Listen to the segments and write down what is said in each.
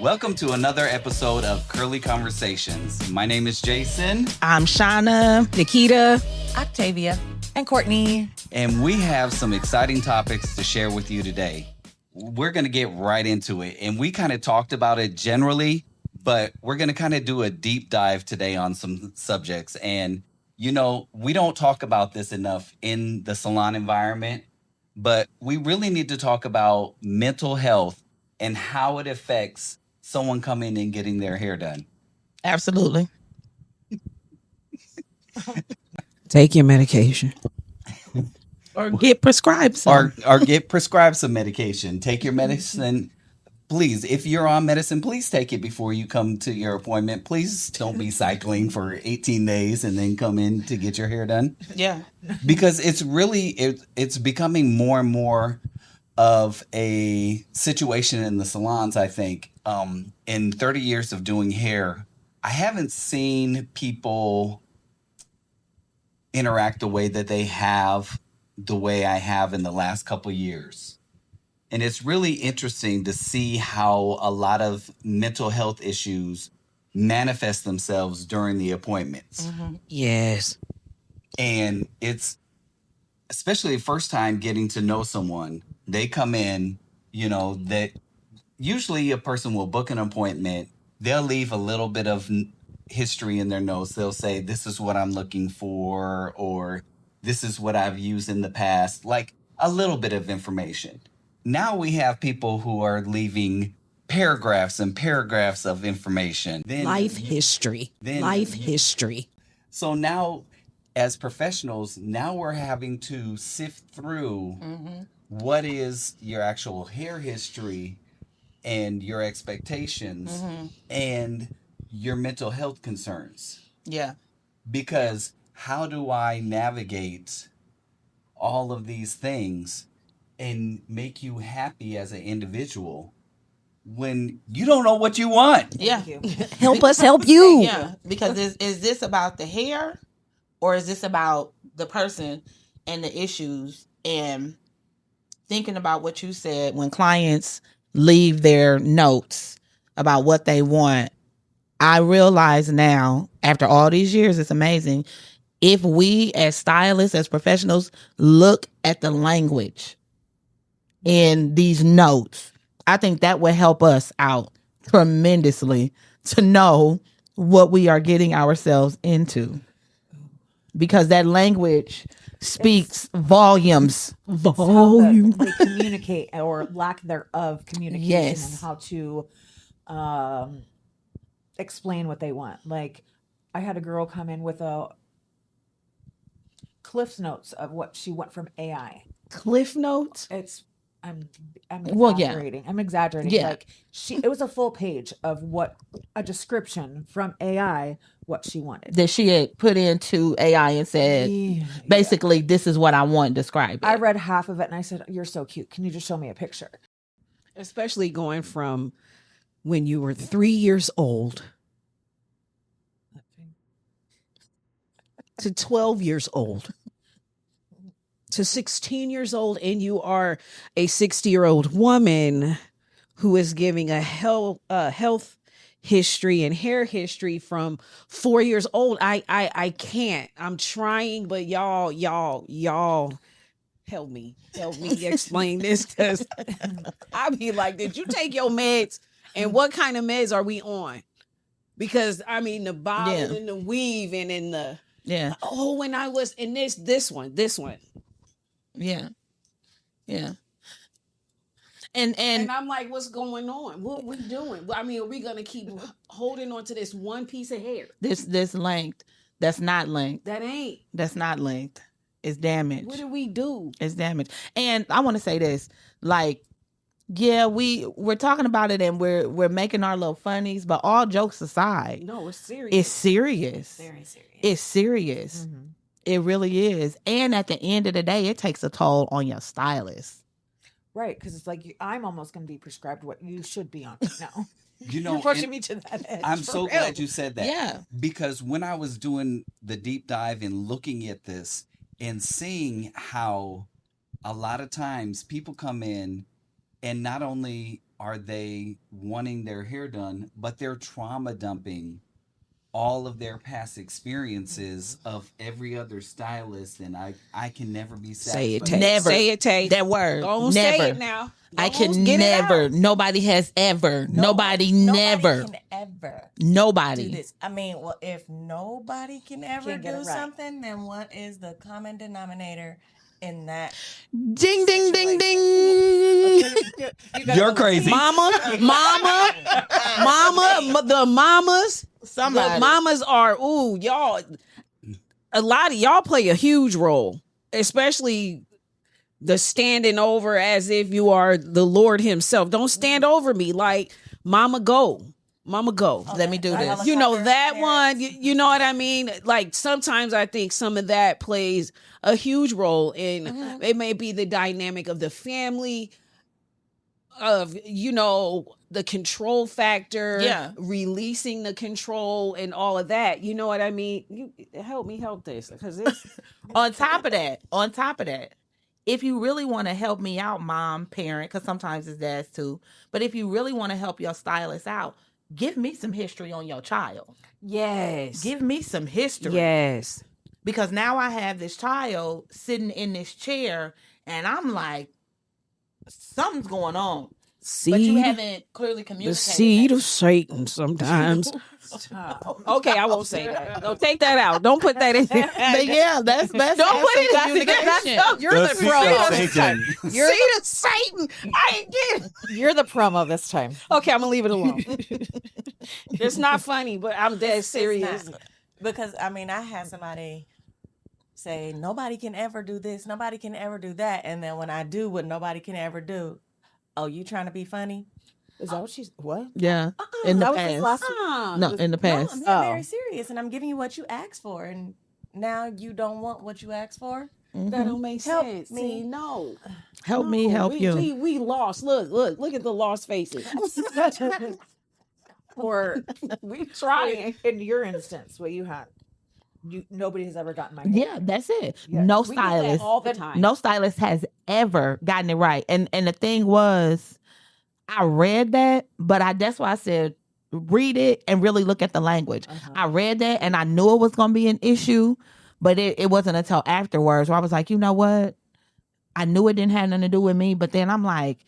Welcome to another episode of Curly Conversations. My name is Jason. I'm Shauna, Nikita, Octavia, and Courtney. And we have some exciting topics to share with you today. We're going to get right into it. And we kind of talked about it generally, but we're going to kind of do a deep dive today on some subjects. And, you know, we don't talk about this enough in the salon environment, but we really need to talk about mental health and how it affects someone coming and getting their hair done. Absolutely. Take your medication. Or get prescribed some. Or get prescribed some medication. Take your medicine. Please, if you're on medicine, please take it before you come to your appointment. Please don't be cycling for 18 days and then come in to get your hair done. Yeah. Because it's becoming more and more of a situation in the salons, I think. In 30 years of doing hair, I haven't seen people interact the way that they have the way I have in the last couple years. And it's really interesting to see how a lot of mental health issues manifest themselves during the appointments. Mm-hmm. Yes. And it's especially the first time getting to know someone. They come in, you know, that usually a person will book an appointment. They'll leave a little bit of history in their notes. They'll say, this is what I'm looking for, or this is what I've used in the past, like a little bit of information. Now we have people who are leaving paragraphs and paragraphs of information. Life history. So now, as professionals, now we're having to sift through what is your actual hair history and your expectations and your mental health concerns. Yeah. Because how do I navigate all of these things and make you happy as an individual when you don't know what you want? Yeah. Help us help you. Yeah. Because is this about the hair or is this about the person and the issues? And thinking about what you said, when clients leave their notes about what they want, I realize now, after all these years, it's amazing. If we as stylists, as professionals, look at the language in these notes, I think that will help us out tremendously to know what we are getting ourselves into. Because that language speaks volumes. They communicate or lack thereof communication Yes. and how to explain what they want. Like, I had a girl come in with a Cliff's Notes of what she went from AI. Cliff notes. I'm Well, yeah. exaggerating. I'm exaggerating. Yeah. Like, it was a full page of a description from AI what she wanted. That she had put into AI and said, Yeah. basically, this is what I want, describe it. I read half of it and I said, "You're so cute. Can you just show me a picture?" Especially going from when you were 3 years old to 12 years old to 16 years old, and you are a 60-year-old woman who is giving a health history and hair history from 4 years old. I can't. I'm trying, but y'all help me explain this, because I be like, did you take your meds, and what kind of meds are we on? Because I mean, the bob Yeah. and the weave and in the Yeah. when I was in this one. Yeah. Yeah. And And I'm like, what's going on? What are we doing? I mean, are we gonna keep holding on to this one piece of hair? this length, that's not length. That ain't. That's not length. It's damaged. What do we do? It's damaged. And I want to say this, like, yeah, we're talking about it and we're making our little funnies, but all jokes aside, No, it's serious. it's serious. Very serious. It's serious. It really is. And at the end of the day, it takes a toll on your stylist. Right, because it's like I'm almost going to be prescribed what you should be on now. You know, You're pushing and me to that edge. I'm for so real. glad you said that. Yeah. Because when I was doing the deep dive and looking at this and seeing how a lot of times people come in and not only are they wanting their hair done, but they're trauma dumping all of their past experiences of every other stylist, and I can never be Say it, satisfied. Tay. Never. Say it, Tay. That word. Go on, Never. say it now. I Go on, can get it never. out. Nobody has ever. Nobody never. can ever Nobody. do this. I mean, well, if nobody can ever Can't get do it right. something, then what is the common denominator in that? Ding, ding, ding, ding. You're crazy. Mama, the mamas. Somebody. The mamas are, ooh, y'all. A lot of y'all play a huge role, especially the standing over as if you are the Lord Himself. Don't stand over me like Mama go. Mama go. Let me do this. You know Helicopter that parents. one. You know what I mean? Like sometimes I think some of that plays a huge role in it may be the dynamic of the family, of the control factor, Yeah. releasing the control and all of that. You know what I mean? You help me help this because it's On top of that, if you really want to help me out, mom, parent, because sometimes it's dads too, but if you really want to help your stylist out, give me some history on your child. yes, Give me some history. yes. Because now I have this child sitting in this chair and I'm like, something's going on. But you Seed, haven't clearly the communicated. seed that. of Satan. Sometimes. Okay, I won't say that. No, take that out. Don't put that in there. But yeah, that's Don't put it in there. communication. You're the promo this time. You're Seed of Satan. I ain't get it. You're the promo this time. Okay, I'm gonna leave it alone. It's not funny, but I'm dead serious. It's not. Because I mean, I had somebody say nobody can ever do this, nobody can ever do that, and then when I do what nobody can ever do, oh, you trying to be funny? Is that what she's what? Yeah, in the That was this past. last week. No, in the No, past. I'm being Oh. very serious, and I'm giving you what you asked for, and now you don't want what you asked for. That don't make Help sense. me. See, no. Help me, No, help you. We lost. Look at the lost faces. Or We trying. in your instance, what you had, nobody has ever gotten my hair. Yeah, that's it. Yeah. No We get that stylist. all the time. No stylist has ever gotten it right. And the thing was, I read that, but that's why I said read it and really look at the language. I read that and I knew it was going to be an issue, but it wasn't until afterwards where I was like, you know what? I knew it didn't have nothing to do with me, but then I'm like,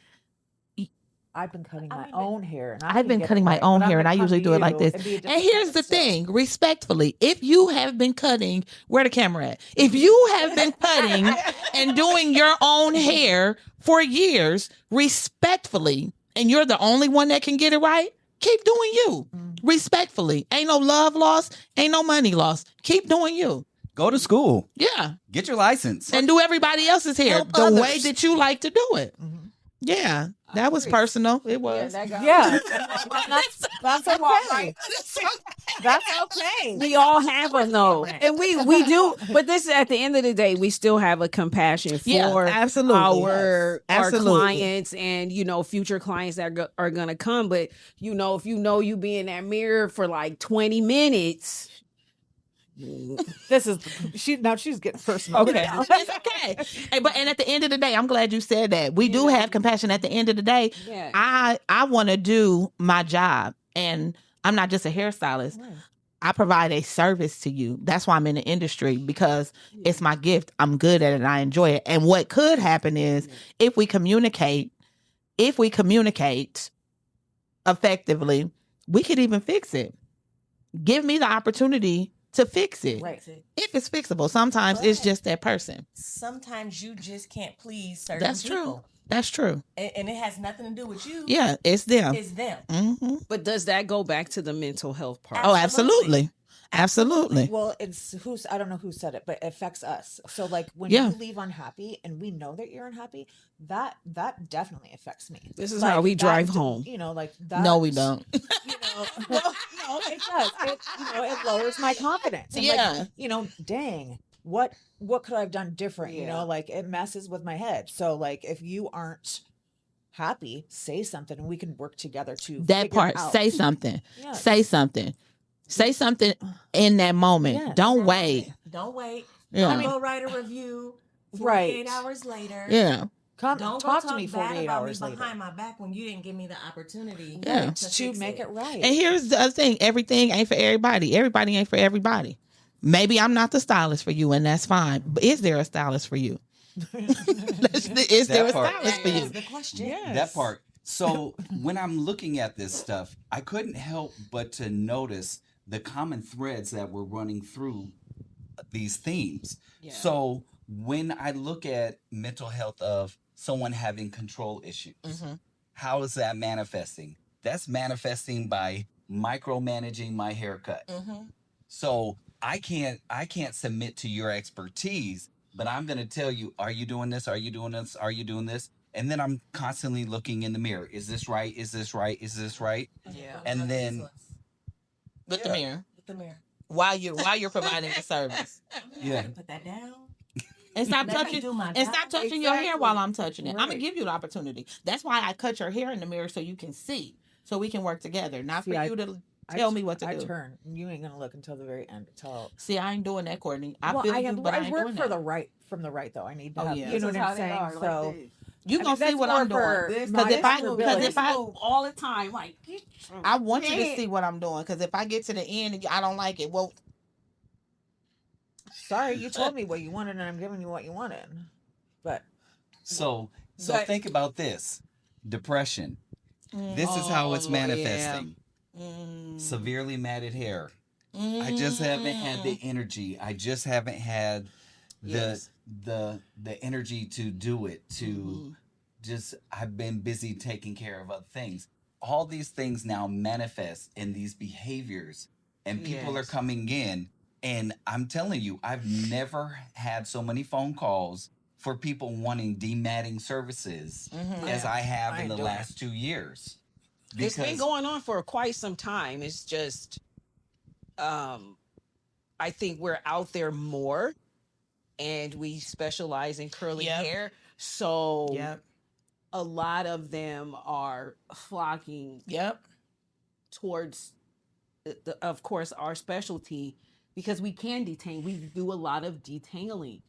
I've been cutting I my mean, own hair. And I I've can been get cutting it my right, own but I'm hair, and gonna I come usually to do it like you this. and be a And different here's the person. So- thing, respectfully, if you have been cutting, where the camera at? If you have been cutting and doing your own hair for years, respectfully, and you're the only one that can get it right, keep doing you. Respectfully. Ain't no love lost, ain't no money lost. Keep doing you. Go to school. Yeah. Get your license. And do everybody else's hair Help the others. way that you like to do it. Yeah. That was personal. It was. Yeah, that's okay. That's okay. We all have them though, and we do. But this is at the end of the day, we still have a compassion for Yeah, absolutely. our Absolutely. clients and future clients that are gonna come. But if you be in that mirror for like 20 minutes. This is she's getting personal. Okay. It's okay. And at the end of the day, I'm glad you said that. We do have compassion at the end of the day. Yeah. I want to do my job, and I'm not just a hairstylist. I provide a service to you. That's why I'm in the industry, because it's my gift. I'm good at it and I enjoy it. And what could happen is if we communicate effectively, we could even fix it. Give me the opportunity to fix it. Right. If it's fixable. Sometimes it's Right. just that person. Sometimes you just can't please certain That's true. people. That's true. And it has nothing to do with you. Yeah, it's them. It's them. hmm But does that go back to the mental health part? Oh, absolutely. Absolutely. Well, I don't know who said it, but it affects us. So like when Yeah. you leave unhappy and we know that you're unhappy, that definitely affects me. This is Like, how we that drive d- home. Like that. No, we don't. Well, no, it does. It lowers my confidence. And Yeah. dang, what could I have done different? Like it messes with my head. So like if you aren't happy, say something and we can work together to That figure part. it out. Say something. Yeah. Say something. Say something in that moment. Yeah. Don't wait. Don't wait. Yeah. Don't go write a review 48 Right. hours later. Yeah. Come Don't talk go to me bad 48 about hours me later. behind my back when you didn't give me the opportunity Yeah. to To fix make it right. And here's the other thing: everything ain't for everybody. Everybody ain't for everybody. Maybe I'm not the stylist for you, and that's fine. But is there a stylist for you? Is there a That part. stylist for That is you? the question. That part. So when I'm looking at this stuff, I couldn't help but to notice the common threads that were running through these themes. Yeah. So when I look at mental health of someone having control issues, Mhm. how is that manifesting? That's manifesting by micromanaging my haircut. Mhm. So I can't submit to your expertise, but I'm going to tell you, are you doing this? Are you doing this? Are you doing this? And then I'm constantly looking in the mirror. Is this right? Is this right? Is this right? Yeah. And then With the Yeah. mirror, With the mirror. while you're providing the service, Yeah. Put that down. and stop Let me touching do my and stop job. touching your hair while I'm touching it. I'm gonna Right. give you the opportunity. That's why I cut your hair in the mirror so you can see, so we can work together. Not See, for I- you to tell me what to I do. turn. You ain't gonna look until the very end. Until See, I ain't doing that, Courtney. I well, feel I you, am. but I I ain't work doing for that. the right from the right though. I need to Oh, have. yeah. You know This what is I'm how they saying? are, So like this. You I gonna mean, see that's what more I'm doing. for This Because if I move, because this if I move all the time, like I want you to Yeah. see what I'm doing. Because if I get to the end and I don't like it, well, sorry, you told me what you wanted, and I'm giving you what you wanted. But So But- think about this. Depression. This is how it's Oh, yeah. manifesting. Mm. Severely matted hair. I just haven't had the energy. I just haven't had the Yes. the energy to do it. To Mhm. just I've been busy taking care of other things. All these things now manifest in these behaviors, and people are Yes. coming in. And I'm telling you, I've never had so many phone calls for people wanting dematting services Mhm. as I have I in ain't the doing last 2 years. It's been going on for quite some time. It's just I think we're out there more and we specialize in curly Yep. hair. So Yep. a lot of them are flocking Yep. towards of course our specialty because we can detain. We do a lot of detailing.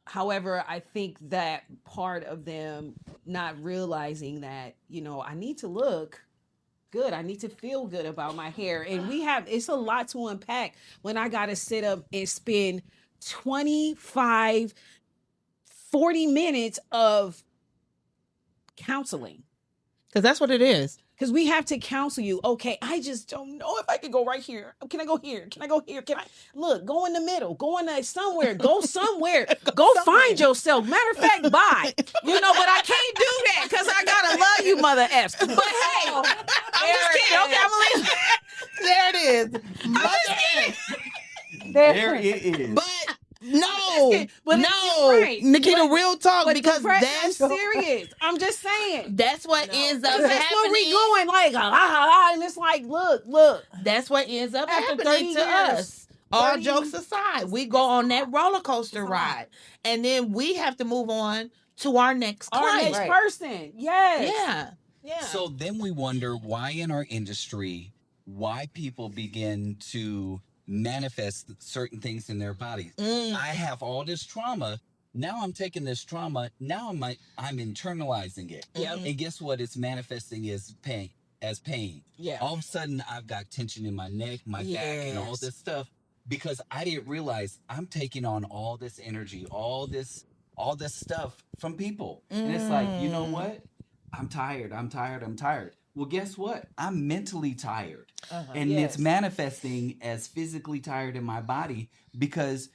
However, I think that part of them not realizing that, I need to look good. I need to feel good about my hair. And it's a lot to unpack when I got to sit up and spend 25, 40 minutes of counseling. Because that's what it is. Because we have to counsel you. Okay, I just don't know if I can go right here. Can I go here? Can I go here? Can I look? Go in the middle. Go in somewhere. Go somewhere. Go find yourself. Matter of fact, bye. But I can't do that because I gotta love you, mother F's. But hey, I'm just kidding. Okay, I'm gonna leave. There it is. I'm just kidding. There it is. But no, But no, you're right. Nikita, real talk, But because I'm that's serious. I'm just saying. that's what ends up Because that's where we happening. going, like, and it's like, look. That's what ends up After 30 happening to years, us. All 30 jokes aside, we go on that roller coaster It's a lot. ride, and then we have to move on to our next Our client. next person. Yes. Yeah. Yeah. So then we wonder why in our industry, why people begin to manifest certain things in their bodies. Mm. I have all this trauma. Now I'm taking this trauma. Now I'm internalizing it. Yep. And guess what? It's manifesting as pain. Yeah. All of a sudden I've got tension in my neck, my back, and all Yes. this stuff because I didn't realize I'm taking on all this energy, all this stuff from people. And it's like, you know what? I'm tired. Well, guess what? I'm mentally tired. And Yes. it's manifesting as physically tired in my body because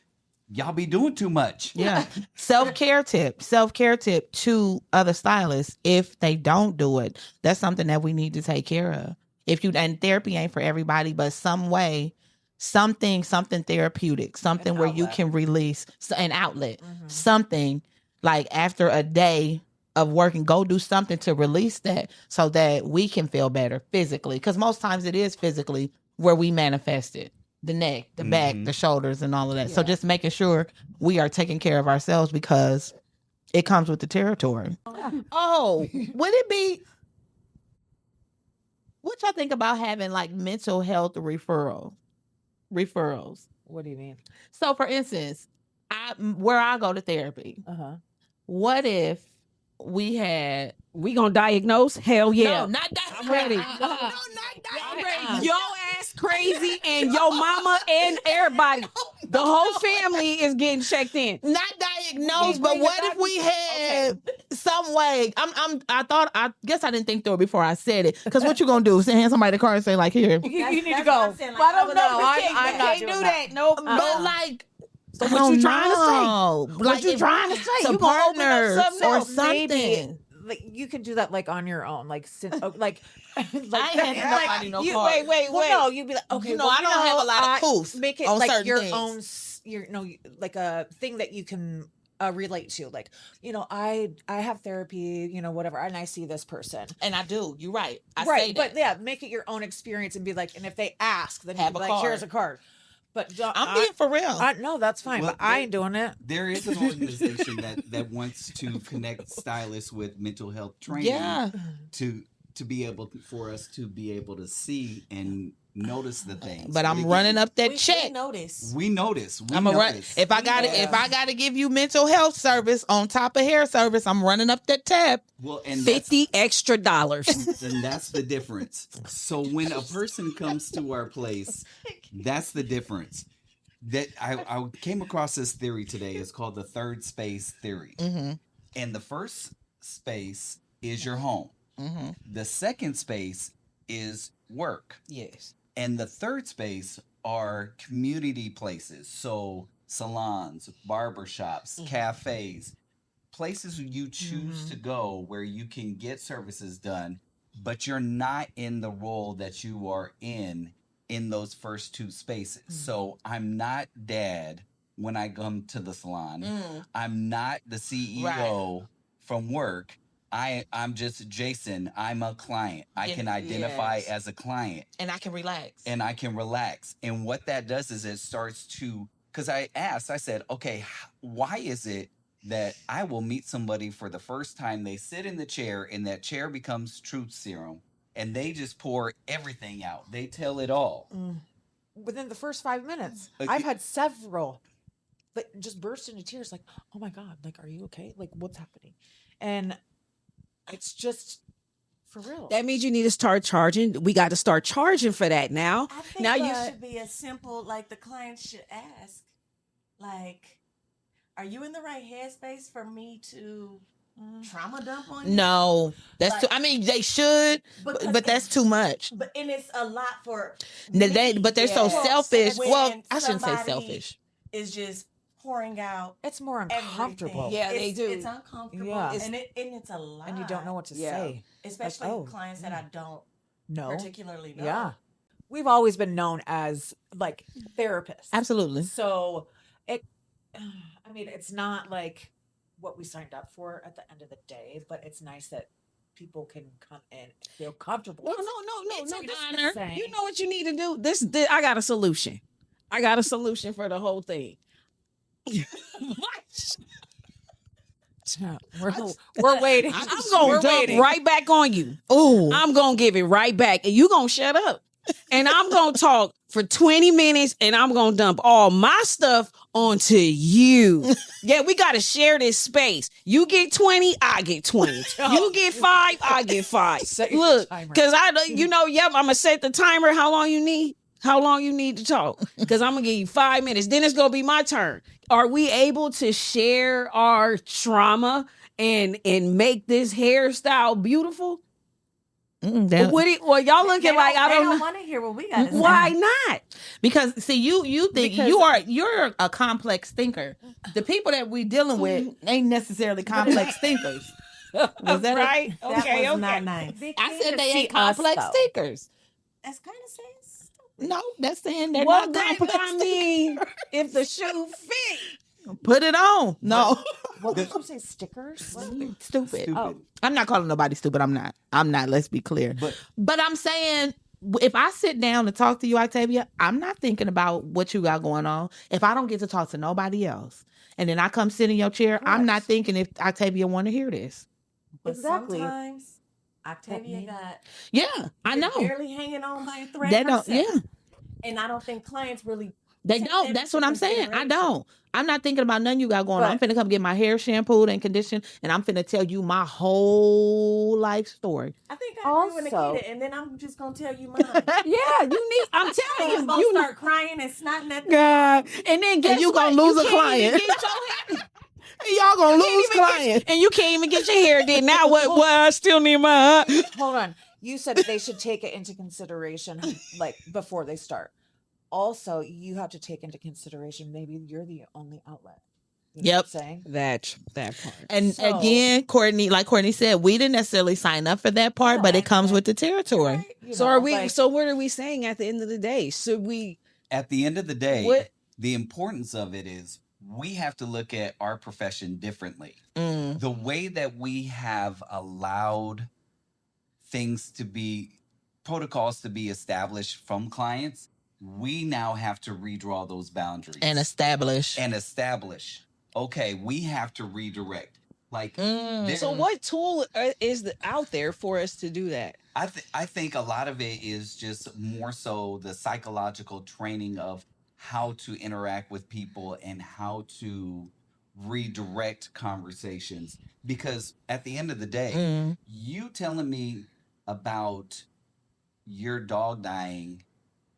y'all be doing too much. Yeah. Self-care tip to other stylists. If they don't do it, that's something that we need to take care of. And therapy ain't for everybody, but some way, something therapeutic, something An where you outlet. can release an outlet, something like after a day of working, go do something to release that so that we can feel better physically. Because most times it is physically where we manifest it. The neck, the back, the shoulders, and all of that. So just making sure we are taking care of ourselves because it comes with the territory. Oh, would it be? What y'all think about having like mental health referrals? What do you mean? So, for instance, where I go to therapy, Uh huh. what if we had We gonna diagnose? Hell yeah. no, not that. I'm ready. No, not that. Your ass crazy and your mama and everybody. The whole family is getting checked in. Not diagnosed, but bring what it if we had some way? I guess I didn't think through it before I said it. Because what you gonna do? Hand somebody the card and say like, here. You need to That's go. what I'm saying, like, I don't I know. would- I'm not doing that. Nope. But like, So what you trying to say? Like, you if trying to say? some You gonna open up partners something or else? something? Maybe, like you can do that like on your own, like like I ain't handing nobody no you, card. Wait. no, you'd be like, okay, You know, I don't have a lot of proofs Make it on like certain your things. own, like a thing that you can relate to. Like, I have therapy, whatever, and I see this person. And I do. You're right. I Right, say that. but yeah, make it your own experience and be like, and if they ask, then Have you be a like, here's card. a card. But I'm being for real. no, that's fine. Well, but I ain't doing it. There is an organization that wants to connect stylists with mental health training yeah. to be able for us to be able to see and notice the things. But I'm again, running up that We check. notice. We notice. We I'm a run. notice. If I gotta give you mental health service on top of hair service, I'm running up that tab. Well, and $50 extra dollars. and that's the difference. So when a person comes to our place, that's the difference. That I came across this theory today. It's called the third space theory. Mm-hmm. And the first space is your home. Mm-hmm. The second space is work. Yes. And the third space are community places. So salons, barbershops, cafes, places you choose to go where you can get services done, but you're not in the role that you are in those first two spaces. So I'm not dad when I come to the salon. I'm not the CEO from work. I'm just Jason. I'm a client. I can identify as a client. And I can relax. And I can relax. And what that does is it starts to, because I said, okay, why is it that I will meet somebody for the first time, they sit in the chair and that chair becomes truth serum and they just pour everything out. They tell it all. Within the first 5 minutes. Like, I've had several that just burst into tears like, oh my God, like, are you okay? Like, what's happening? And it's just for real. That means you need to start charging. We got to start charging for that now. I think Now it you should be as simple, like the clients should ask, like, are you in the right headspace for me to trauma dump on you? No, that's Like- too. I mean, they should, Because but that's too much. and it's a lot for But they're so Well, selfish. when Well, I shouldn't say somebody selfish. is just pouring out It's more uncomfortable. everything. Yeah, they do. It's uncomfortable. Yeah. And it's a lot. And you don't know what to say. Especially oh, clients that I don't No. particularly know. Yeah. We've always been known as like therapists. Absolutely. So I mean, it's not like what we signed up for at the end of the day, but it's nice that people can come in and feel comfortable. No, It's just Honor. insane. You know what you need to do? This I got a solution. I got a solution for the whole thing. We're waiting. I'm gonna We're dump waiting. right back on you. Oh, I'm gonna give it right back, and you gonna shut up. And I'm gonna talk for 20 minutes, and I'm gonna dump all my stuff onto you. Yeah, we gotta share this space. You get 20, I get 20. You get 5, I get 5. Set your Look, timer. because I'm gonna set the timer. How long you need? How long you need to talk? Because I'm gonna give you 5 minutes. Then it's gonna be my turn. Are we able to share our trauma and make this hairstyle beautiful? Well, y'all looking like I don't know. want to hear what we got to say. Why not? because see, you think you're a complex thinker. The people that we dealing with ain't necessarily complex thinkers. Was that right? That Okay, was okay. not nice. I said they ain't complex thinkers. That's kind of saying No, that's saying they're Well, not then, complex. I mean, if the shoe fit, Put it on. No, What did you say? Stickers? stupid. Stupid. Oh. I'm not calling nobody stupid. I'm not. Let's be clear. But I'm saying, if I sit down and talk to you, Octavia, I'm not thinking about what you got going on. If I don't get to talk to nobody else, and then I come sit in your chair, I'm not thinking if Octavia want to hear this. But Exactly. sometimes Octavia got Yeah, I know. barely hanging on by a thread. That don't. herself. Yeah, And I don't think clients really They take don't. that That's into what I'm saying. I consideration. don't. I'm not thinking about nothing you got going on. I'm finna come get my hair shampooed and conditioned, and I'm finna tell you my whole life story. I think I agree with Also- Nikita, and then I'm just gonna tell you mine. Yeah, you need. I'm So telling I'm you, gonna you start crying and snotting at the God, and then guess you what? gonna lose You a can't even client. get your hair- Y'all gonna you can't lose even get- clients. and you can't even get your hair did. Now what? What? I still need my. Hold on. You said they should take it into consideration like before they start. Also, you have to take into consideration maybe you're the only outlet. You know Yep. what I'm saying? That part. And So- again, Courtney, like Courtney said, we didn't necessarily sign up for that part, No, but it and- comes and- with the territory. Right? You So know, are we? like- So what are we saying at the end of the day? Should we? At the end of the day, What? the importance of it is we have to look at our profession differently. Mm. The way that we have allowed things to be, protocols to be established from clients, we now have to redraw those boundaries And establish. and establish, okay, we have to redirect. Like, Mm. there- So what tool is out there for us to do that? I think a lot of it is just more so the psychological training of how to interact with people and how to redirect conversations. Because at the end of the day, Mm. you telling me about your dog dying,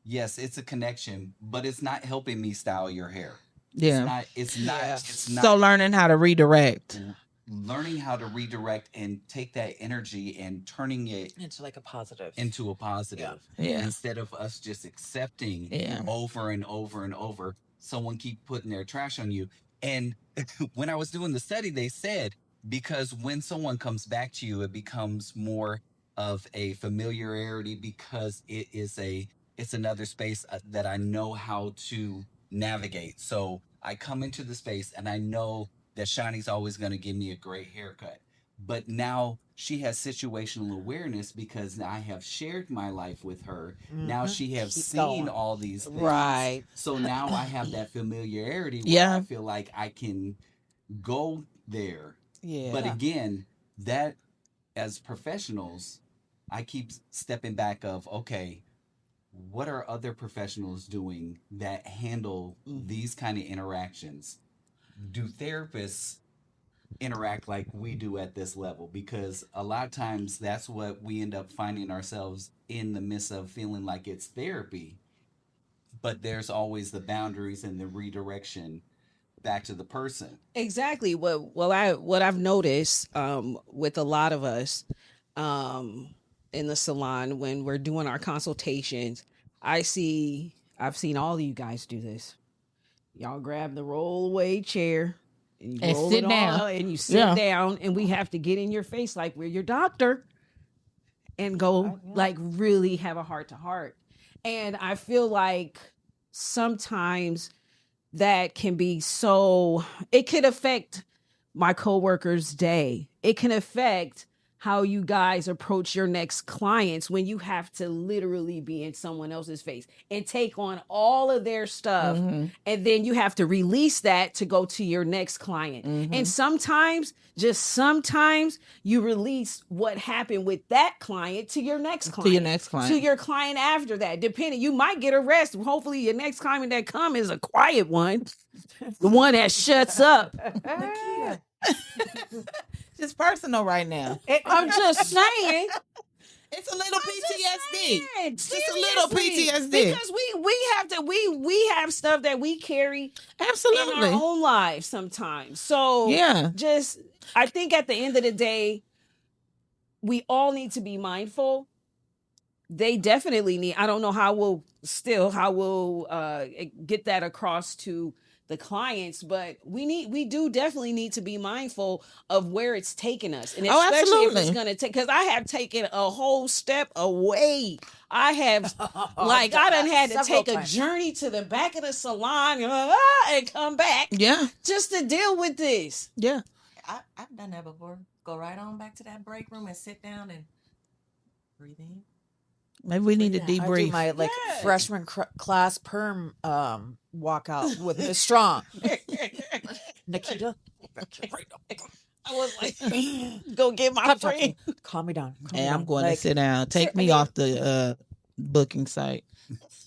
yes, it's a connection, but it's not helping me style your hair. Yeah. It's not. Yeah. It's not. So learning how to redirect. Learning how to redirect and take that energy and turning it into like a positive. into a positive. Yeah. Instead of us just accepting Yeah. over and over and over, someone keep putting their trash on you. And when I was doing the study, they said, because when someone comes back to you, it becomes more of a familiarity because it's another space that I know how to navigate. So I come into the space and I know that Shani's always going to give me a great haircut. But now she has situational awareness because I have shared my life with her. Now Mhm. she has Keep seen going. all these things. Right. So now I have that familiarity where Yeah. I feel like I can go there. Yeah. But again, that as professionals, I keep stepping back of, okay, what are other professionals doing that handle these kind of interactions? Do therapists interact like we do at this level? Because a lot of times that's what we end up finding ourselves in the midst of, feeling like it's therapy, but there's always the boundaries and the redirection back to the person. Exactly. What I've noticed with a lot of us in the salon when we're doing our consultations, I've seen all of you guys do this. Y'all grab the rollaway chair and you And roll sit it down. on and you sit Yeah. down, and we have to get in your face like we're your doctor and go like really have a heart to heart. And I feel like sometimes that can be so, it could affect my coworker's day. It can affect how you guys approach your next clients when you have to literally be in someone else's face and take on all of their stuff. Mhm. And then you have to release that to go to your next client. Mhm. And sometimes, just sometimes, you release what happened with that client to your next client. To your next client. To your client after that. Depending, you might get a rest. Hopefully your next client that come is a quiet one. The one that shuts up. Nikita. It's personal right now. I'm just saying. It's a little PTSD. Just a little PTSD. Because we have stuff that we carry in Absolutely. our own lives sometimes. So Yeah. just I think at the end of the day, we all need to be mindful. They definitely need. I don't know how we'll get that across to the clients, but we do definitely need to be mindful of where it's taking us, and Oh, especially if it's absolutely. going to take. Because I have taken a whole step away. I have like I done had to Several take a times. journey to the back of the salon and come back Yeah. just to deal with this. Yeah. I've done that before. Go right on back to that break room and sit down and breathe in. Maybe we need to Yeah, I do debrief. my like Yes. freshman class perm walkout with Miss Strong. Nikita, I was like, go get my Stop friend. talking. Calm me down. Calm me Hey, I'm down. going Like, to sit down. Take I me mean- off the booking site.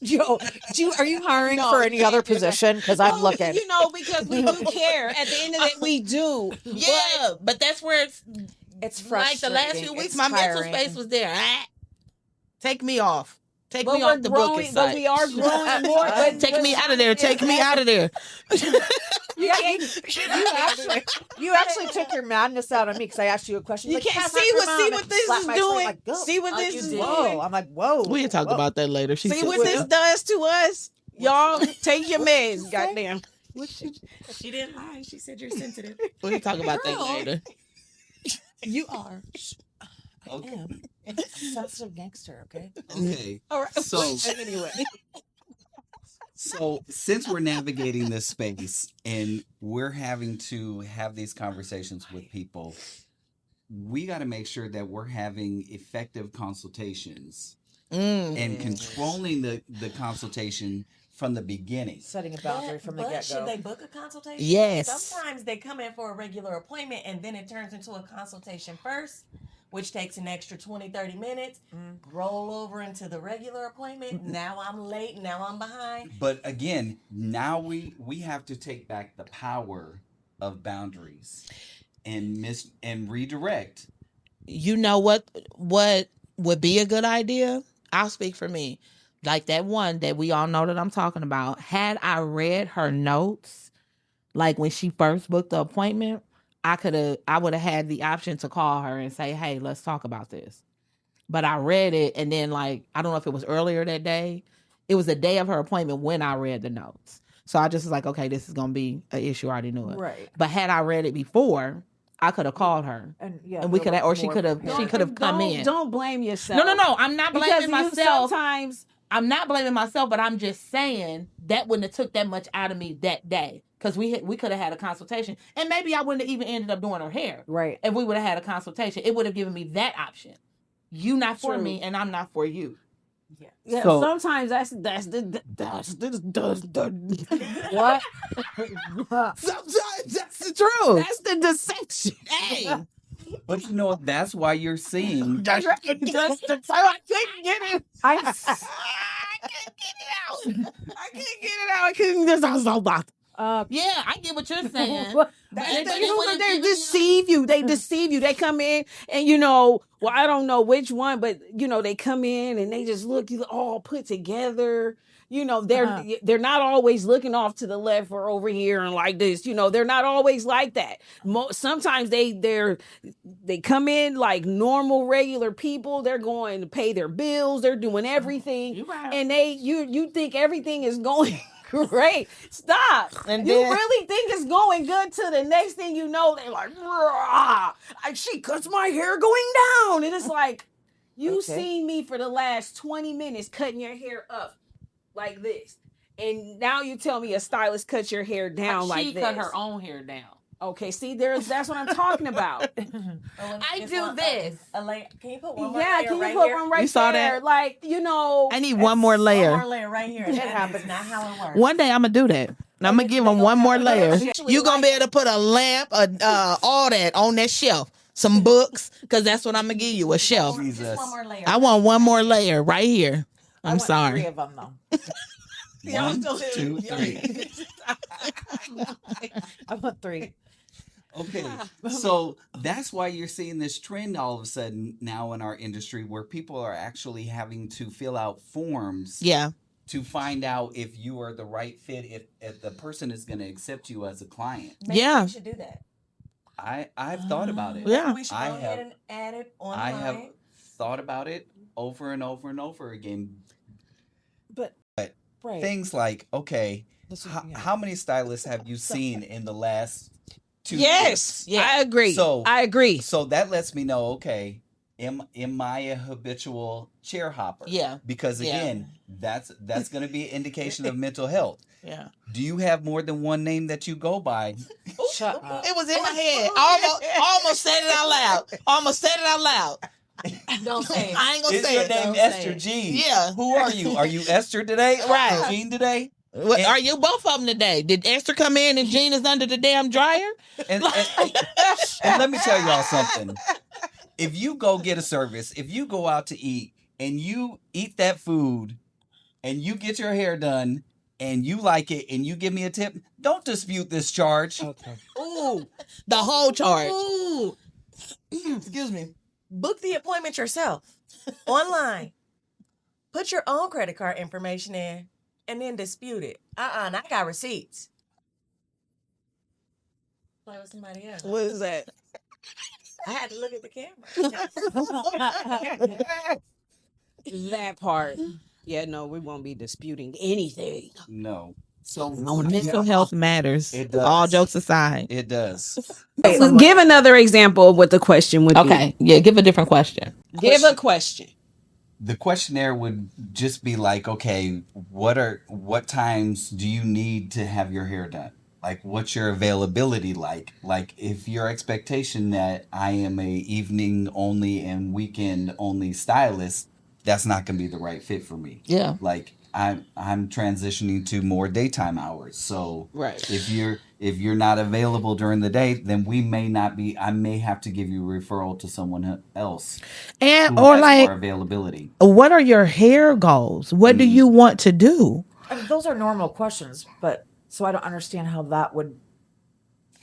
Joe, are you hiring for any other position? Because I'm No, looking. you know, because we do care. At the end of it, we do. Yeah, but that's where it's It's like the frustrating. last few weeks. It's My tiring. mental space was there. Take me off. Take But me we're off the booking growing, but site. we are growing more. But Take me out of there. Take me out of there. Yeah, you actually took your madness out of me because I asked you a question. You Like, can't "Pass see that what to see Mom," what and this slapped is my screen, doing. like, "Go." See what Oh, this you is did. Whoa! doing. I'm like, whoa. We'll talk whoa. about that later. She See said, what this does to us. Y'all take your meds. Goddamn. She didn't lie. She said you're sensitive. We'll talk about that Girl. later. You are. Okay. Sensitive gangster. Okay. Okay. All right. So anyway. So, since we're navigating this space and we're having to have these conversations with people, we got to make sure that we're having effective consultations and controlling the consultation from the beginning. Setting a boundary from the But get should go. they book a consultation? Yes. Sometimes they come in for a regular appointment and then it turns into a consultation first, which takes an extra 20, 30 minutes. Roll over into the regular appointment. Now I'm late. Now I'm behind. But again, now we have to take back the power of boundaries and redirect. You know what would be a good idea? I'll speak for me. Like that one that we all know that I'm talking about. Had I read her notes, like when she first booked the appointment, I would have had the option to call her and say, "Hey, let's talk about this." But I read it, and then like I don't know if it was earlier that day. It was the day of her appointment when I read the notes. So I just was like, okay, this is gonna be an issue. I already knew it. Right. But had I read it before, I could have called her. And yeah, And we could have, or she more could have, prepared. she could have come in. Don't blame yourself. No. I'm not Because blaming you myself. sometimes I'm not blaming myself, but I'm just saying that wouldn't have took that much out of me that day because we could have had a consultation, and maybe I wouldn't have even ended up doing her hair Right. if we would have had a consultation. It would have given me that option. You not for True. me, and I'm not for you. yeah, So- sometimes that's the What? Sometimes that's the truth. that's the deception. Hey, But you know, that's why you're seeing That's the I couldn't get it. I I can't get it out. I can't get it out. I couldn't get it out. yeah, I get what you're saying. What? But They, it would've they given you- deceive you. They deceive you. They come in and well, I don't know which one, but they come in and they just look all put together. They're not always looking off to the left or over here and like this. They're not always like that. Sometimes they come in like normal, regular people. They're going to pay their bills. They're doing everything, You right. and you think everything is going great. Stop. And You then- really think it's going good till the next thing you know, they're like, "Rah, she cuts my hair going down." And it's like, you Okay. seen me for the last 20 minutes cutting your hair up like this. And now you tell me a stylist cuts your hair down like she this. cut her own hair down. Okay, see, that's what I'm talking about. I do this. Can you put one more Yeah, layer can you right put here? one right You saw there? that? Like, I need one more layer. One more layer right here. It That happens. is not how it works. One day I'm gonna do that. And I'm gonna give them one more layer. You gonna be able to put a lamp, all that on that shelf, some books, because that's what I'm gonna give you, a shelf. Jesus. Just one more layer. I want one more layer right here. I I'm want sorry. 3 of them though. 1, 2, 3. I want 3. Okay, so that's why you're seeing this trend all of a sudden now in our industry where people are actually having to fill out forms Yeah. to find out if you are the right fit, if the person is going to accept you as a client. Maybe Yeah. we should do that. I've thought about it. Yeah. We should I go ahead have- and add it online. I have thought about it over and over and over again. But right. Things like, okay, This is- yeah. how many stylists have you seen in the last 2 Yes, years? I agree. So- I agree. So that lets me know, okay, am I a habitual chair hopper? Yeah. Because Yeah. again, that's going to be an indication of mental health. Yeah. Do you have more than one name that you go by? Shut up. It was in my head. Almost said it out loud. Don't say it. I ain't gonna Is say your it. name Don't say Esther it. Jean? Yeah. Who are you? Are you Esther today? Right. Jean today? What, are you both of them today? Did Esther come in and Jean is under the damn dryer? And let me tell y'all something. If you go get a service, if you go out to eat and you eat that food and you get your hair done and you like it and you give me a tip, don't dispute this charge. Okay. Ooh, the whole charge. Ooh. Excuse me. Book the appointment yourself online. Put your own credit card information in and then dispute it. And I got receipts. Play with somebody else. What is that? I had to look at the camera. That part. Yeah, no, we won't be disputing anything. No. So Mental health matters. It does. All jokes aside. It does. Give another example of what the question would be. Okay. Yeah. Give a different question. Give a question. The questionnaire would just be like, okay, what times do you need to have your hair done? Like, what's your availability like? Like, if your expectation that I am a evening only and weekend only stylist, that's not going to be the right fit for me. Yeah. Like, I'm transitioning to more daytime hours. So Right. if you're not available during the day, then we may not be. I may have to give you a referral to someone else And who or has like, more availability. what are your hair goals? What do you want to do? I mean, those are normal questions, but so I don't understand how that would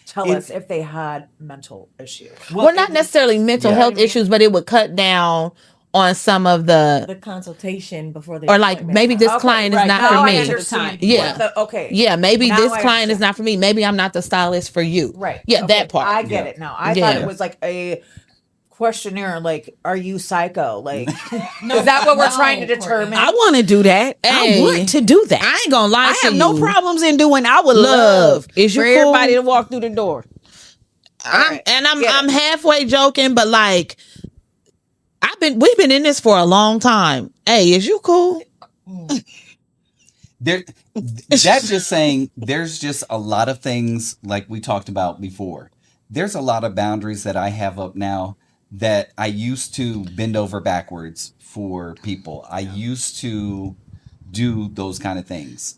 tell It- us if they had mental issues. Well, not necessarily mental Yeah. health issues, but it would cut down on some of The consultation before the or like appointment maybe time. this Okay, client is right, not now for I me. understand Yeah. okay. Yeah, maybe Now this I client is understand. not for me. Maybe I'm not the stylist for you. Right. Yeah, Okay, that part. I get Yeah. it now. I thought Yeah. it was like a questionnaire, like, are you psycho? Like, is that what we're trying to No, determine? I want to do that. Hey, I want to do that. I ain't gonna lie I to have you. no problems in doing. I would Love, love is you for cool? everybody to walk through the door. I'm Right. and I'm Get it. I'm halfway joking, but like we've been in this for a long time. Hey, is you cool? There, that's just saying there's just a lot of things like we talked about before. There's a lot of boundaries that I have up now that I used to bend over backwards for people. I used to do those kind of things.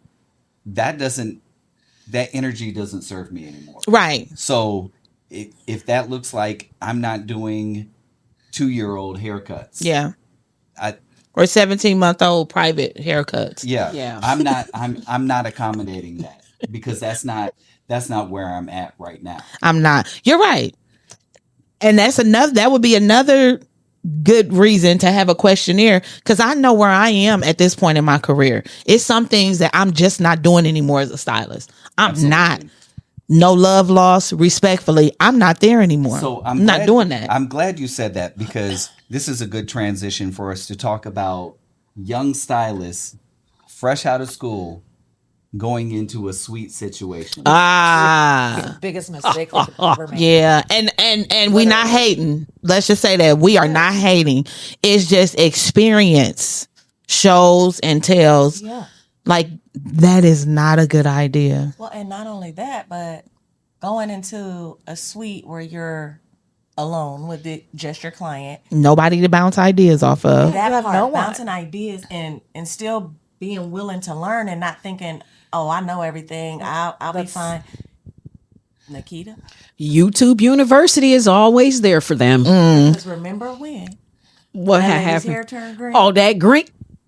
That energy doesn't serve me anymore. Right. So if that looks like I'm not doing 2-year-old haircuts, Yeah. I, Or 17-month-old private haircuts. yeah, Yeah. I'm not accommodating that because that's not where I'm at right now. I'm not. You're right. And that would be another good reason to have a questionnaire, because I know where I am at this point in my career. It's some things that I'm just not doing anymore as a stylist. I'm not. Absolutely. No love lost, respectfully. I'm not there anymore. So I'm not doing that. I'm glad you said that because this is a good transition for us to talk about young stylists fresh out of school going into a sweet situation. Ah. Biggest mistake we could ever make. Yeah, and we not hating. Let's just say that we are not hating. It's just experience shows and tells Yeah. like that is not a good idea. Well, and not only that, but going into a suite where you're alone with just your client. Nobody to bounce ideas off of. That have part, no one. bouncing ideas and still being willing to learn and not thinking, oh, I know everything. I'll be That's- fine. Nikita, YouTube University is always there for them. because remember when What that had lady's happened? hair turned green? Oh, that green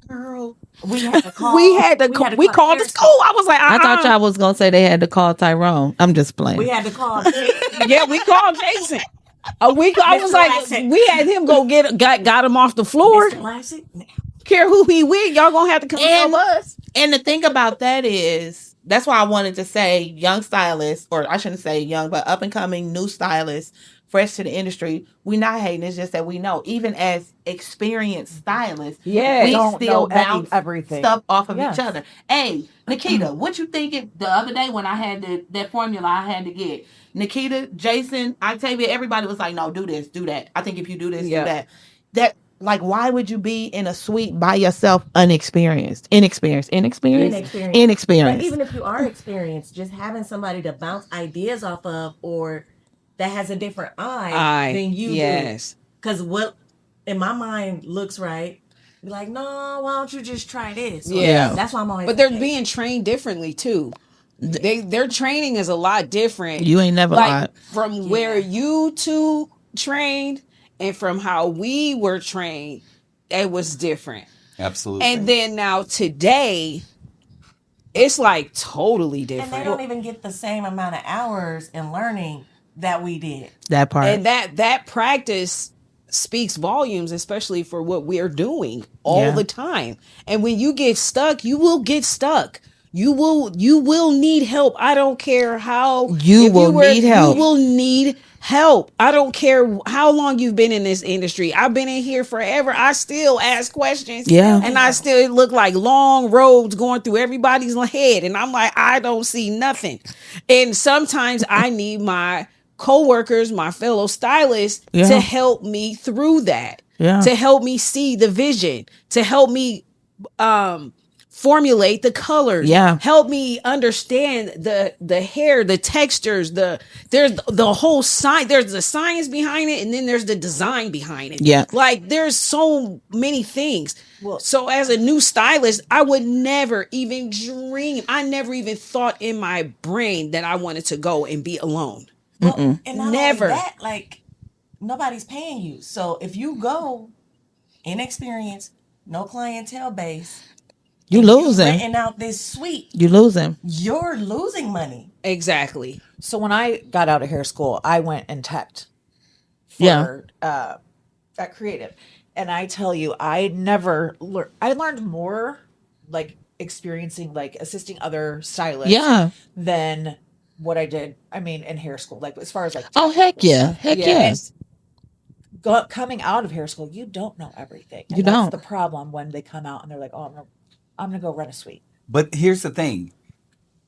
girl, we had to call. we had to call the school. I was like, I thought y'all was gonna say they had to call Tyrone. I'm just playing. We had to call. yeah, we called Jason. I was Mr. like, Lassett. we had him go got him off the floor. Mr. Lassett, Care who he with? Y'all gonna have to come And- help us. And the thing about that is, that's why I wanted to say young stylists, or I shouldn't say young, but up and coming new stylists, fresh to the industry. We not hating. It's just that we know, even as experienced stylists, Yeah, we don't still know bounce everything. stuff off of Yes. each other. Hey, Nikita, what you thinking the other day when I had that formula I had to get? Nikita, Jason, Octavia, everybody was like, no, do this, do that. I think if you do this, Yeah. do that. That, like, why would you be in a suite by yourself inexperienced? But even if you are experienced, just having somebody to bounce ideas off of, or that has a different eye than you do. yes. Because what in my mind looks right, be like, no, why don't you just try this? Or, Yeah. that's why I'm always. But they're like, being trained differently too. Their training is a lot different. You ain't never like lied. from where you two trained and from how we were trained. It was different. Absolutely. And then now today, it's like totally And they different. don't even get the same amount of hours in learning that we did. That part. And that practice speaks volumes, especially for what we're doing all Yeah. the time. And when you get stuck, you will get stuck. You will need help. I don't care how You if will need help. You will need help. I don't care how long you've been in this industry. I've been in here forever. I still ask questions. Yeah. And I still it look like long roads going through everybody's head. And I'm like, I don't see nothing. And sometimes I need my co-workers, my fellow stylists, Yeah. to help me through that. Yeah. To help me see the vision, to help me formulate the colors, Yeah. help me understand the hair, the textures, there's the whole science, there's the science behind it, and then there's the design behind it. Yeah. Like there's so many things. Well- So as a new stylist, I would never even dream, I never even thought in my brain that I wanted to go and be alone. Well, and not Never. only that, like nobody's paying you. So if you go inexperienced, no clientele base, You losing. renting out this suite, You losing. you're losing money. Exactly. So when I got out of hair school, I went and teched Yeah. for at Creative, and I tell you, I never I learned more like experiencing, like assisting other stylists, Yeah. than what I did. I mean, in hair school, like as far as like Oh, heck yeah. Heck Yeah. yes. coming out of hair school, you don't know everything. And You that's don't. the problem when they come out and they're like, "Oh, I'm gonna go rent a suite." But here's the thing.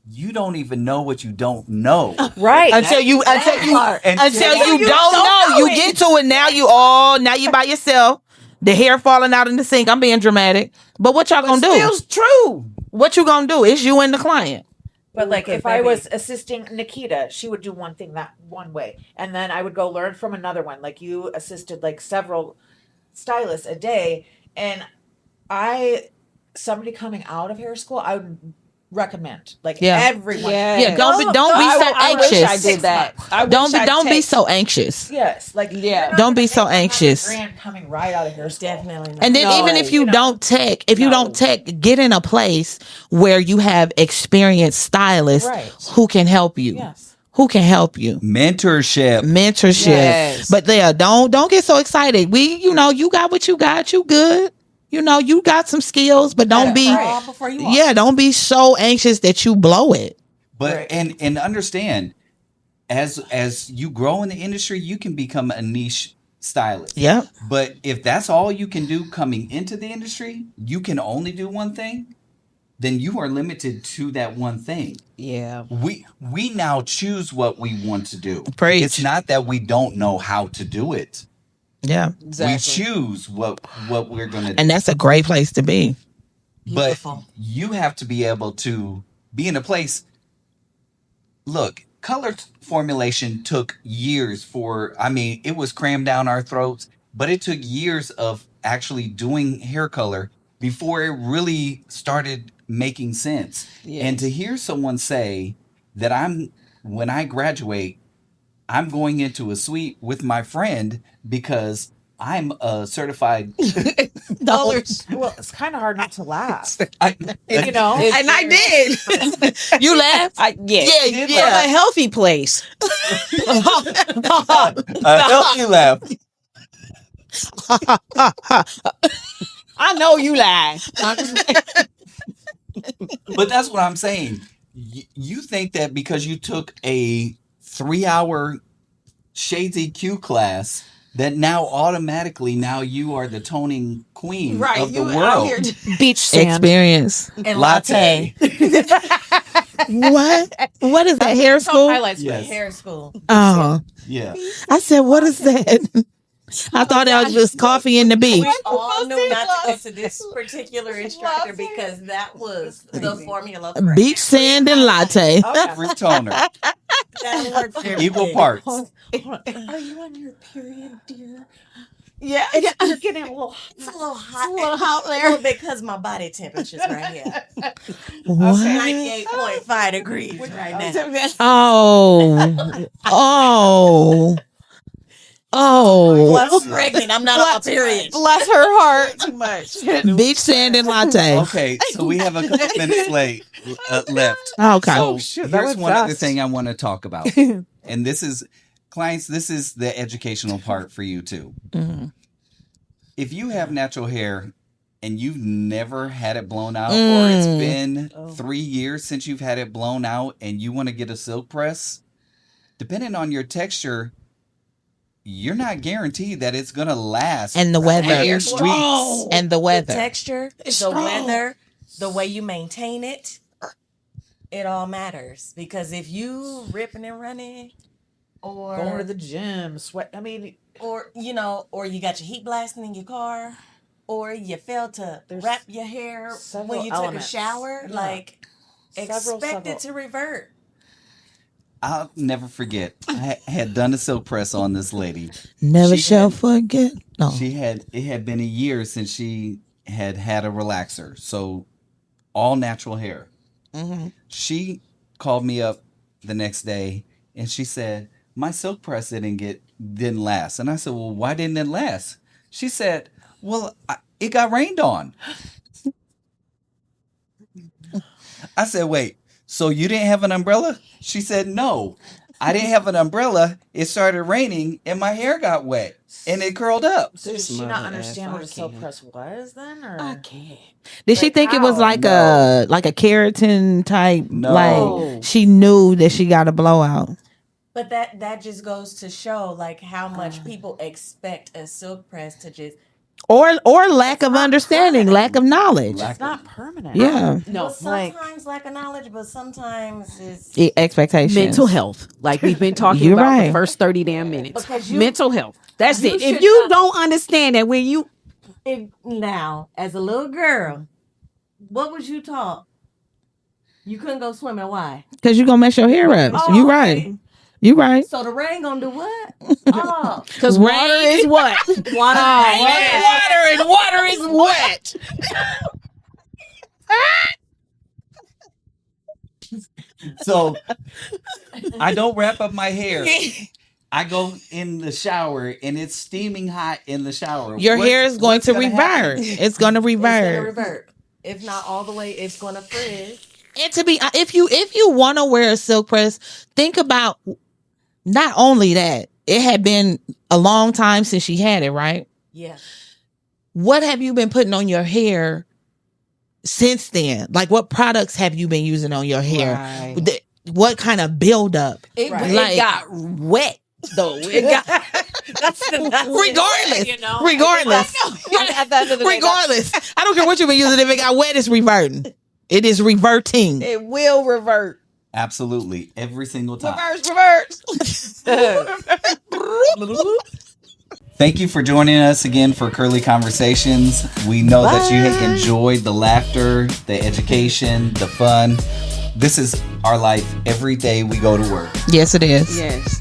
You don't even know what you don't know. Right. Until you Until don't know. you You get to it now. Now you by yourself. The hair falling out in the sink. I'm being dramatic. But what y'all gonna do? Still true. What you gonna do? It's you and the client. But like Because if I baby- was assisting Nikita, she would do one thing that one way, and then I would go learn from another one. Like you assisted like several stylists a day, and somebody coming out of hair school, I would recommend like Yeah. everyone. Yeah, don't be so I wish I anxious. did that. Don't be so anxious. Yes, like Yeah. you're not Don't be gonna so make $100 anxious. grand coming right out of hair school. Definitely not. And then No, even if you you know. don't tech, get in a place where you have experienced stylists Right. who can help you. Yes. Who can help you? Mentorship. Mentorship. Yes. But yeah, don't get so excited. You got what you got. You good. You got some skills, but don't be Crawl before you walk. yeah, don't be so anxious that you blow it. But Right. and understand, as you grow in the industry, you can become a niche stylist. Yep. But if that's all you can do coming into the industry, you can only do one thing, then you are limited to that one thing. Yeah. We now choose what we want to do. Preach. It's not that we don't know how to do it. Yeah. Exactly. We choose what we're going to do. And that's a great place to be. But Beautiful. you have to be able to be in a place. Look, color formulation took years it was crammed down our throats, but it took years of actually doing hair color before it really started making sense. Yes. And to hear someone say that when I graduate, I'm going into a suite with my friend because I'm a certified. Well, it's kind of hard not to laugh. You know, And I did. You laugh? Yeah. Yeah. From a healthy place. a healthy laugh. I know you lie. But that's what I'm saying. You think that because you took a 3-hour Shades EQ class that now automatically you are the toning queen of the world. beach sand. Experience. And Latte. What? What is that? Hair school? Highlights. Yes. Hair school. Oh. Yeah. I said, what is that? I thought that was just coffee in the beach. We all knew not to go to this particular instructor because that was the formula for Beach sand and latte. Every toner. that worked for Equal everything. parts. Are you on your period, dear? Yeah. You're getting a little. It's a little hot. a little hot A there. little bit because my body temperature's right here. What? 98.5 degrees right now. Oh. Oh. Oh, I'm pregnant. I'm not on a period. Bless her heart too much. beach sand and latte. Okay, so we have a couple minutes left. Okay. So shoot, that here's went one other fast. thing I want to talk about. And this is, clients, this is the educational part for you too. Mhm. If you have natural hair and you've never had it blown out, or it's been 3 years since you've had it blown out and you want to get a silk press, depending on your texture, you're not guaranteed that it's going to last. And the weather. weeks. And the The weather. texture, the weather, the way you maintain it, it all matters. Because if you ripping and running, or Going to the gym, sweat. I mean, or you got your heat blasting in your car, or you failed to There's wrap your hair when several you elements. took a shower, Yeah. like Several. expect it to revert. I'll never forget. I had done a silk press on this lady. Never She shall had- forget. No. It had been a year since she had had a relaxer. So all natural hair. Mhm. She called me up the next day and she said, my silk press didn't last. And I said, well, why didn't it last? She said, well, it got rained on. I said, wait, so you didn't have an umbrella? She said, no, I didn't have an umbrella. It started raining and my hair got wet and it curled up. so did she Mother not F, understand what I a silk can't. press was then? Or I can't. Did she Like think it was how? like No. a keratin type? No. Like she knew that she got a blowout. But that just goes to show like how much people expect a silk press to just Or lack of understanding, lack of knowledge. Lack it's not permanent. Yeah. No, well, like sometimes lack of knowledge, but sometimes it's Expectations. mental health. Like we've been talking You're about right. the first 30 damn minutes. Because you- mental health. That's you it. If should you not- don't understand that when you now as a little girl, what was you taught? You couldn't go swimming. Why? Because you're going to mess your hair up. Oh, You right. You right. So the rain gonna do what? Oh, because water is what? water. Water is wet. So I don't wrap up my hair. I go in the shower and it's steaming hot in the shower. Your hair is going what's to gonna revert. happen? It's going to It's gonna revert. revert. If not all the way, it's gonna frizz. And to be, if you want to wear a silk press, think about not only that, it had been a long time since she had it, right? Yeah. What have you been putting on your hair since then? Like, what products have you been using on your hair? Right. What kind of buildup? It, Right. it Like- got wet though. It got that's Regardless, you know. regardless, At the end of the day, regardless. I don't care what you've been using. If it got wet, it's reverting. It is reverting. it will revert. Absolutely. Every single time. Reverse. Thank you for joining us again for Curly Conversations. We know that you enjoyed the laughter, the education, the fun. This is our life every day we go to work. Yes, it is. Yes.